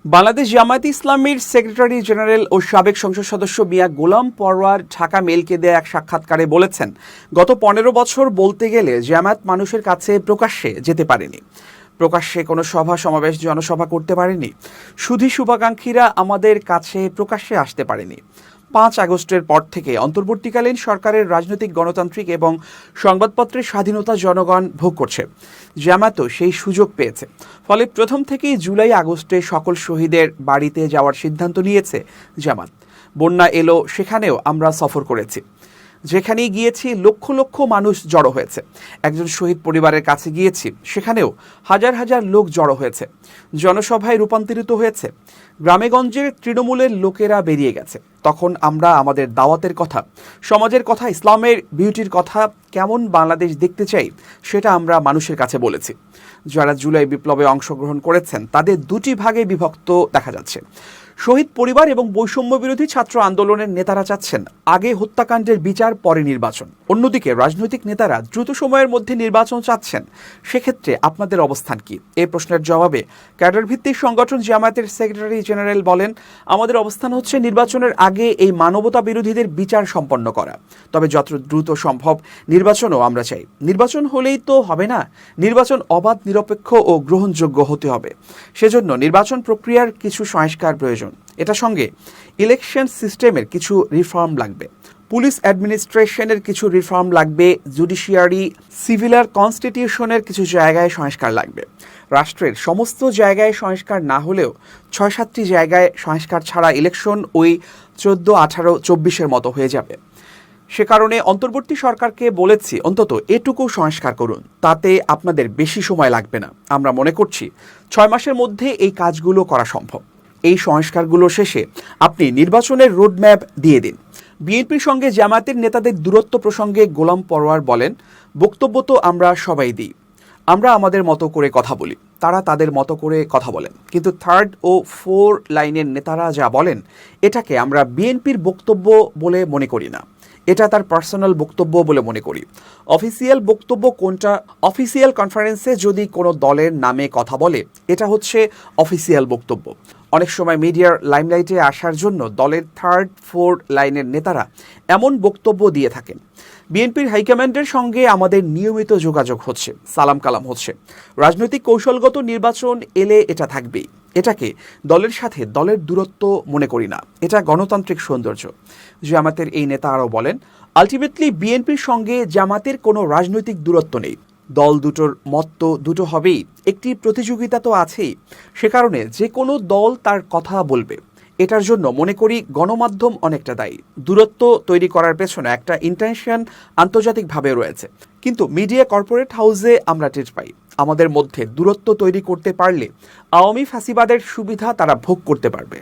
বাংলাদেশ জামায়াতে ইসলামীর secretary general ও সাবেক সংসদ সদস্য মিয়া গোলাম পরোয়ার ঢাকা মেইলকে দেয়া এক সাক্ষাৎকারে বলেছেন, গত ১৫ বছর বলতে গেলে জামায়াত মানুষের কাছে প্রকাশ্যে যেতে পারেনি, প্রকাশ্যে কোনো সভা সমাবেশ জনসভা করতে পারেনি, শুধু শুভাকাঙ্ক্ষীরা আমাদের কাছে প্রকাশ্যে আসতে পারেনি। ৫ আগস্টের পর থেকে অন্তর্বর্তীকালীন সরকারের রাজনৈতিক, গণতান্ত্রিক এবং সংবাদপত্রের স্বাধীনতা জনগণ ভোগ করছে। জামায়াতও সেই সুযোগ পেয়েছে। ফলে প্রথম থেকেই জুলাই আগস্টে সকল শহীদের বাড়িতে যাওয়ার সিদ্ধান্ত নিয়েছে জামায়াত। বন্যা এলো, সেখানেও আমরা সফর করেছি। যেখানেই গিয়েছি লক্ষ লক্ষ মানুষ জড়ো হয়েছে। একজন শহীদ পরিবারের কাছে গিয়েছি, সেখানেও হাজার হাজার লোক জড়ো হয়েছে। জনসভায় রূপান্তরিত হয়েছে। গ্রামেগঞ্জের তৃণমূলের লোকেরা বেরিয়ে গেছে। তখন আমরা আমাদের দাওয়াতের কথা, সমাজের কথা, ইসলামের বিউটির কথা, কেমন বাংলাদেশ দেখতে চাই, সেটা আমরা মানুষের কাছে বলেছি। যারা জুলাই বিপ্লবে অংশগ্রহণ করেছেন তাদের দুটি ভাগে বিভক্ত দেখা যাচ্ছে। শহীদ পরিবার এবং বৈষম্য বিরোধী ছাত্র আন্দোলনের নেতারা চাচ্ছেন আগে হত্যাকাণ্ডের বিচার, পরে নির্বাচন। অন্যদিকে রাজনৈতিক নেতারা দ্রুত সময়ের মধ্যে নির্বাচন চাচ্ছেন। সেক্ষেত্রে আপনাদের অবস্থান কি? এই প্রশ্নের জবাবে ক্যাডার ভিত্তিক সংগঠন জামায়াতের সেক্রেটারি জেনারেল বলেন, আমাদের অবস্থান হচ্ছে নির্বাচনের আগে এই মানবতা বিরোধীদের বিচার সম্পন্ন করা। তবে যত দ্রুত সম্ভব নির্বাচনও আমরা চাই। নির্বাচন হলেই তো হবে না, নির্বাচন অবাধ, নিরপেক্ষ ও গ্রহণযোগ্য হতে হবে। সেজন্য নির্বাচন প্রক্রিয়ার কিছু সংস্কার প্রয়োজন। এটার সঙ্গে ইলেকশন সিস্টেমের কিছু রিফর্ম লাগবে, পুলিশ অ্যাডমিনিস্ট্রেশনের কিছু রিফর্ম লাগবে, জুডিশিয়ারি, সিভিলার কনস্টিটিউশনের কিছু জায়গায় সংস্কার লাগবে। রাষ্ট্রের সমস্ত জায়গায় সংস্কার না হলেও ৬-৭টি জায়গায় সংস্কার ছাড়া ইলেকশন ওই ১৪, ১৮, ২৪-এর মতো হয়ে যাবে। সে কারণে অন্তর্বর্তী সরকারকে বলেছি, অন্তত এটুকু সংস্কার করুন, তাতে আপনাদের বেশি সময় লাগবে না। আমরা মনে করছি ৬ মাসের মধ্যে এই কাজগুলো করা সম্ভব। এই সংস্কারগুলো শেষে আপনি নির্বাচনের রোডম্যাপ দিয়ে দিন। বিএনপির সঙ্গে জামায়াতের নেতাদের দূরত্ব প্রসঙ্গে গোলাম পরোয়ার বলেন, বক্তব্য তো আমরা সবাই দিই, আমরা আমাদের মতো করে কথা বলি, তারা তাদের মতো করে কথা বলেন, কিন্তু 3rd ও 4 লাইনের নেতারা যা বলেন এটাকে আমরা বিএনপির বক্তব্য বলে মনে করি না, এটা তার পার্সোনাল বক্তব্য বলে মনে করি। অফিসিয়াল বক্তব্য কোনটা? অফিসিয়াল কনফারেন্সে যদি কোনো দলের নামে কথা বলে, এটা হচ্ছে অফিসিয়াল বক্তব্য। অনেক সময় মিডিয়ার লাইমলাইটে আসার জন্য দলের 3rd, 4 লাইনের নেতারা এমন বক্তব্য দিয়ে থাকেন। বিএনপির হাইকমান্ডের সঙ্গে আমাদের নিয়মিত যোগাযোগ হচ্ছে, সালাম কালাম হচ্ছে। রাজনৈতিক কৌশলগত নির্বাচন এলে এটা থাকবেই। এটাকে দলের সাথে দলের দূরত্ব মনে করি না, এটা গণতান্ত্রিক সৌন্দর্য। জামাতের এই নেতা আরও বলেন, আলটিমেটলি বিএনপির সঙ্গে জামাতের কোনো রাজনৈতিক দূরত্ব নেই। দল দুটোর মত তো দুটো হবেই, একটি প্রতিযোগিতা তো আছেই। সে কারণে যে কোনো দল তার কথা বলবে। এটার জন্য মনে করি গণমাধ্যম অনেকটা দায়ী। দূরত্ব তৈরি করার পেছনে একটা ইন্টেনশন আন্তর্জাতিকভাবে রয়েছে, কিন্তু মিডিয়া কর্পোরেট হাউসে আমরা টের পাই। আমাদের মধ্যে দূরত্ব তৈরি করতে পারলে আওয়ামী ফ্যাসিবাদের সুবিধা তারা ভোগ করতে পারবে।